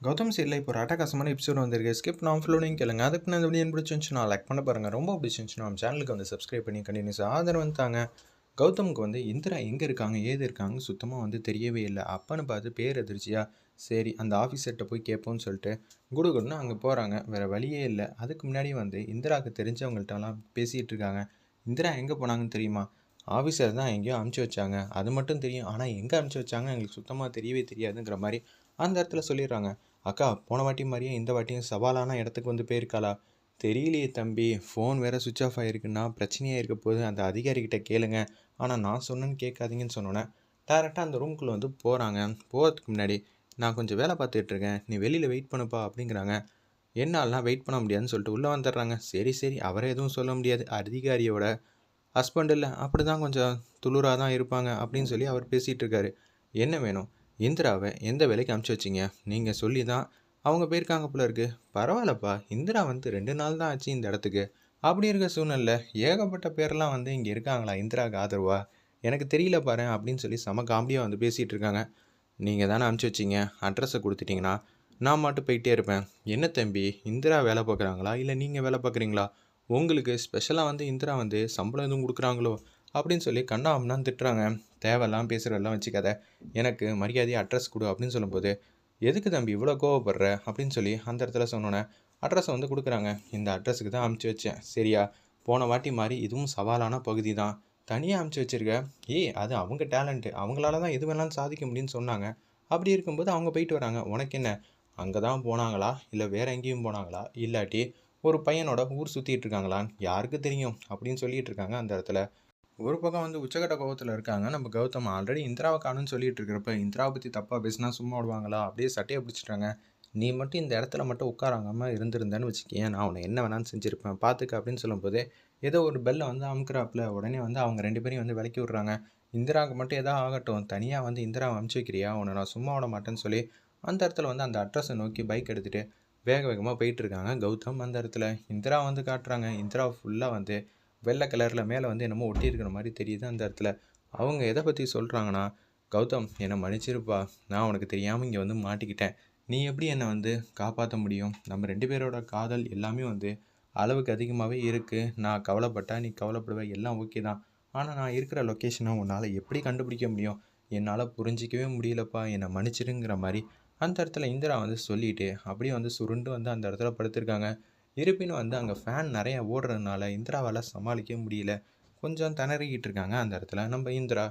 கௌதம் சீரில் இப்போ ஒரு அட்டகாசமான எபிசோட் வந்திருக்கு. ஸ்கிப் நான் ஃபுல்லோடையும் கேளுங்க. அதுக்கு நான் இந்த வீடியோ பிடிச்சிருந்துச்சுன்னா லைக் பண்ண பாருங்கள். ரொம்ப பிடிச்சிருந்துச்சுன்னா நம்ம சேனலுக்கு வந்து சப்ஸ்கிரைப் பண்ணி கண்டினியூஸாக ஆதரவு வந்துட்டாங்க. கௌதமுக்கு வந்து இந்திரா எங்கே இருக்காங்க ஏது இருக்காங்க சுத்தமாக வந்து தெரியவே இல்லை. அப்பன்னு பார்த்து பேர் எதிர்ச்சியா சரி அந்த ஆஃபீஸர்கிட்ட போய் கேட்போம்னு சொல்லிட்டு குடுகுடுன்னு அங்கே போகிறாங்க. வேறு வழியே இல்லை. அதுக்கு முன்னாடி வந்து இந்திராவுக்கு தெரிஞ்சவங்கள்ட்டலாம் பேசிகிட்டு இருக்காங்க. இந்திரா எங்கே போனாங்கன்னு தெரியுமா? ஆஃபீஸர் தான் எங்கேயோ அமுச்சு வச்சாங்க, அது மட்டும் தெரியும். ஆனால் எங்கே அமுச்சு வச்சாங்க எங்களுக்கு சுத்தமாக தெரியவே தெரியாதுங்கிற மாதிரி அந்த இடத்துல சொல்லிடுறாங்க. அக்கா போன வாட்டி மாதிரியே இந்த வாட்டியும் சவாலான இடத்துக்கு வந்து போயிருக்காளா? தெரியலையே தம்பி, ஃபோன் வேறு சுவிட்ச் ஆஃப் ஆகிருக்குன்னா பிரச்சனையாக இருக்க போது அந்த அதிகாரிகிட்ட கேளுங்க, ஆனால் நான் சொன்னேன்னு கேட்காதீங்கன்னு சொன்னோன்னே டேரெக்டாக அந்த ரூம்குள்ளே வந்து போகிறாங்க. போகிறதுக்கு முன்னாடி நான் கொஞ்சம் வேலை பார்த்துட்ருக்கேன், நீ வெளியில் வெயிட் பண்ணுப்பா அப்படிங்கிறாங்க. என்னாலாம் வெயிட் பண்ண முடியாதுன்னு சொல்லிட்டு உள்ளே வந்துடுறாங்க. சரி சரி அவரை எதுவும் சொல்ல முடியாது, அதிகாரியோட ஹஸ்பண்ட் இல்லை, அப்படி தான் கொஞ்சம் துளுராக தான் இருப்பாங்க அப்படின்னு சொல்லி அவர் பேசிகிட்டு இருக்காரு. என்ன வேணும்? இந்திராவை எந்த வேலைக்கு அனுப்பிச்சி வச்சிங்க? நீங்கள் சொல்லி தான் அவங்க போயிருக்காங்க போல இருக்கு. பரவாயில்லப்பா, இந்திரா வந்து 2 நாள் தான் ஆச்சு இந்த இடத்துக்கு. அப்படி இருக்க சூழ்நிலை ஏகப்பட்ட பேர்லாம் வந்து இங்கே இருக்காங்களா இந்திராவுக்கு ஆதரவா? எனக்கு தெரியல பாரு அப்படின்னு சொல்லி செம காமெடியாக வந்து பேசிகிட்டு இருக்காங்க. நீங்கள் தானே அனுப்பிச்சி வச்சிங்க, அட்ரஸை கொடுத்துட்டிங்கன்னா நான் மட்டும் போயிட்டே இருப்பேன். என்ன தம்பி, இந்திரா வேலை பார்க்குறாங்களா இல்லை நீங்கள் வேலை பார்க்குறீங்களா? உங்களுக்கு ஸ்பெஷலாக வந்து இந்திரா வந்து சம்பளம் எதுவும் கொடுக்குறாங்களோ அப்படின்னு சொல்லி கண்ணா அம்னான்னு திட்டுறாங்க. தேவையெல்லாம் பேசுகிறதெல்லாம் வச்சுக்காத, எனக்கு மரியாதையை அட்ரஸ் கொடு அப்படின்னு சொல்லும்போது, எதுக்கு தம்பி இவ்வளோ கோவப்படுற அப்படின்னு சொல்லி அந்த இடத்துல சொன்னோன்னே அட்ரஸை வந்து கொடுக்குறாங்க. இந்த அட்ரஸுக்கு தான் அமுச்சு வச்சேன் சரியா? போன வாட்டி மாதிரி இதுவும் சவாலான பகுதி தான், தனியாக அமுச்சு வச்சுருக்க. அது அவங்க டேலண்ட்டு, அவங்களால தான் எது வேணாலும் சாதிக்க முடியும்னு சொன்னாங்க. அப்படி இருக்கும்போது அவங்க போயிட்டு வராங்க. உனக்கு என்ன? அங்கே தான் போனாங்களா இல்லை வேறு எங்கேயும் போனாங்களா இல்லாட்டி ஒரு பையனோட ஊர் சுற்றிட்டு இருக்காங்களான்னு யாருக்கு தெரியும் அப்படின்னு சொல்லிட்டு இருக்காங்க. அந்த இடத்துல ஒரு பக்கம் வந்து உச்சக்கட்ட கோபத்தில் இருக்காங்க நம்ம கௌதம். ஆல்ரெடி இந்திராவை காணுன்னு சொல்லிட்டு இருக்கிறப்ப இந்திராவை பற்றி தப்பாக பேசினா சும்மா விடுவாங்களா? அப்படியே சட்டையை பிடிச்சிட்டாங்க. நீ மட்டும் இந்த இடத்துல மட்டும் உட்காராங்காமல் இருந்திருந்தேன்னு வச்சுக்கேன், நான் அவனை என்ன வேணாலும் செஞ்சுருப்பேன் பார்த்துக்க அப்படின்னு சொல்லும்போது ஏதோ ஒரு பெல்லை வந்து அமுக்குறாப்புல உடனே வந்து அவங்க 2 பேரையும் வந்து விலக்கி விட்றாங்க. இந்திராவுக்கு மட்டும் எதாவது ஆகட்டும், தனியாக வந்து இந்திராவை அமுச்சு வைக்கிறியா, உன்னை நான் சும்மா விட மாட்டேன்னு சொல்லி அந்த இடத்துல வந்து அந்த அட்ரஸை நோக்கி பைக் எடுத்துகிட்டு வேக வேகமாக போயிட்டுருக்காங்க கௌதம். அந்த இடத்துல இந்திரா வந்து காட்டுறாங்க. இந்திரா ஃபுல்லாக வந்து வெள்ளை கலரில் மேலே வந்து என்னமோ ஒட்டியிருக்கிற மாதிரி தெரியுது. அந்த இடத்துல அவங்க எதை பற்றி சொல்கிறாங்கன்னா, கௌதம் என்னை மன்னிச்சிருப்பா, நான் உனக்கு தெரியாமல் இங்கே வந்து மாட்டிக்கிட்டேன். நீ எப்படி என்னை வந்து காப்பாற்ற முடியும்? நம்ம 2 பேரோட காதல் எல்லாமே வந்து அளவுக்கு அதிகமாகவே இருக்குது. நான் கவலைப்பட்டா நீ கவலைப்படுவ, எல்லாம் ஓகே தான். ஆனால் நான் இருக்கிற லொக்கேஷனை உன்னால் எப்படி கண்டுபிடிக்க முடியும்? என்னால் புரிஞ்சிக்கவே முடியலப்பா, என்னை மன்னிச்சிருங்கிற மாதிரி அந்த இடத்துல இந்திரா வந்து சொல்லிட்டு அப்படியே வந்து சுருண்டு வந்து அந்த இடத்துல படுத்திருக்காங்க. இருப்பினும் வந்து அங்கே ஃபேன் நிறைய ஓடுறதுனால இந்திராவால் சமாளிக்க முடியல. கொஞ்சம் திணறிக்கிட்டு இருக்காங்க அந்த இடத்துல நம்ம இந்திரா.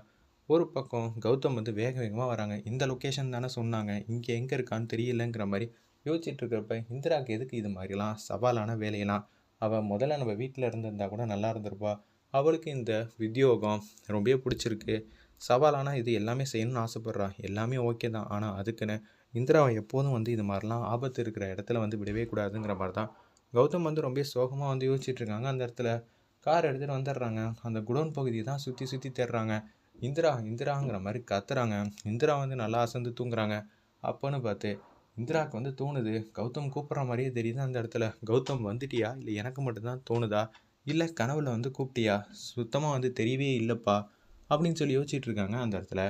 ஒரு பக்கம் கௌதம் வந்து வேக வேகமாக வராங்க. இந்த லொக்கேஷன் தானே சொன்னாங்க, இங்கே எங்கே இருக்கான்னு தெரியலங்கிற மாதிரி யோசிச்சுட்டு இருக்கிறப்ப இந்திராவுக்கு எதுக்கு இது மாதிரிலாம் சவாலான வேலையெல்லாம்? அவள் முதல்ல நம்ம வீட்டில் இருந்திருந்தா கூட நல்லா இருந்திருப்பா. அவளுக்கு இந்த உத்தியோகம் ரொம்பவே பிடிச்சிருக்கு. சவாலான இது எல்லாமே செய்யணும்னு ஆசைப்பட்றா. எல்லாமே ஓகே தான். ஆனால் அதுக்குன்னு இந்திராவை எப்போதும் வந்து இது மாதிரிலாம் ஆபத்து இருக்கிற இடத்துல வந்து விடவே கூடாதுங்கிற மாதிரி தான் கௌதம் வந்து ரொம்ப சோகமாக வந்து யோசிச்சுட்டு இருக்காங்க. அந்த இடத்துல கார் எடுத்துகிட்டு வந்துடுறாங்க. அந்த குடோன் பகுதியை தான் சுற்றி சுற்றி தேடுறாங்க. இந்திரா இந்திராங்கிற மாதிரி கத்துறாங்க. இந்திரா வந்து நல்லா அசந்து தூங்குறாங்க. அப்போன்னு பார்த்து இந்திராவுக்கு வந்து தோணுது, கௌதம் கூப்பிட்ற மாதிரியே தெரியுது. அந்த இடத்துல கௌதம் வந்துட்டியா இல்லை எனக்கு மட்டும்தான் தோணுதா இல்லை கனவுல வந்து கூப்பிட்டியா, சுத்தமாக வந்து தெரியவே இல்லைப்பா அப்படின்னு சொல்லி யோசிச்சுட்டு இருக்காங்க. அந்த இடத்துல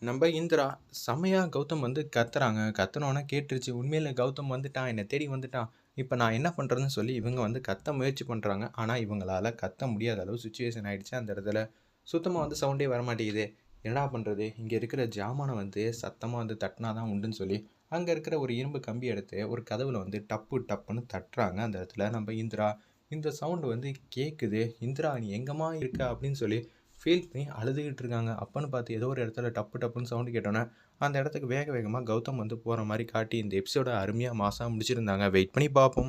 நம்ம இந்திரா செம்மையா கௌதம் வந்து கத்துறாங்க. கத்துனோன்னே கேட்டுருச்சு. உண்மையில கௌதம் வந்துட்டான், என்னை தேடி வந்துட்டான். இப்போ நான் என்ன பண்ணுறதுன்னு சொல்லி இவங்க வந்து கத்த முயற்சி பண்ணுறாங்க. ஆனால் இவங்களால கத்த முடியாத அளவு சுச்சுவேஷன் ஆகிடுச்சு. அந்த இடத்துல சுத்தமாக வந்து சவுண்டே வரமாட்டேங்குது. என்னடா பண்ணுறது? இங்கே இருக்கிற ஜாமானை வந்து சத்தமாக வந்து தட்டினா தான் உண்டுன்னு சொல்லி அங்கே இருக்கிற ஒரு இரும்பு கம்பி எடுத்து ஒரு கதவுல வந்து டப்பு டப்புன்னு தட்டுறாங்க. அந்த இடத்துல நம்ம இந்திரா. இந்த சவுண்டு வந்து கேட்குது. இந்திரா நீ எங்கம்மா இருக்க அப்படின்னு சொல்லி ஃபீல் பண்ணி அழுதுகிட்டு இருக்காங்க. அப்பன்னு பார்த்து ஏதோ ஒரு இடத்துல டப்பு டப்புன்னு சவுண்டு கேட்டோன்னே அந்த இடத்துக்கு வேக வேகமாக கௌதம் வந்து போகிற மாதிரி காட்டி இந்த எபிசோட அருமையாக மாசாக முடிச்சிருந்தாங்க. வெயிட் பண்ணி பார்ப்போம்.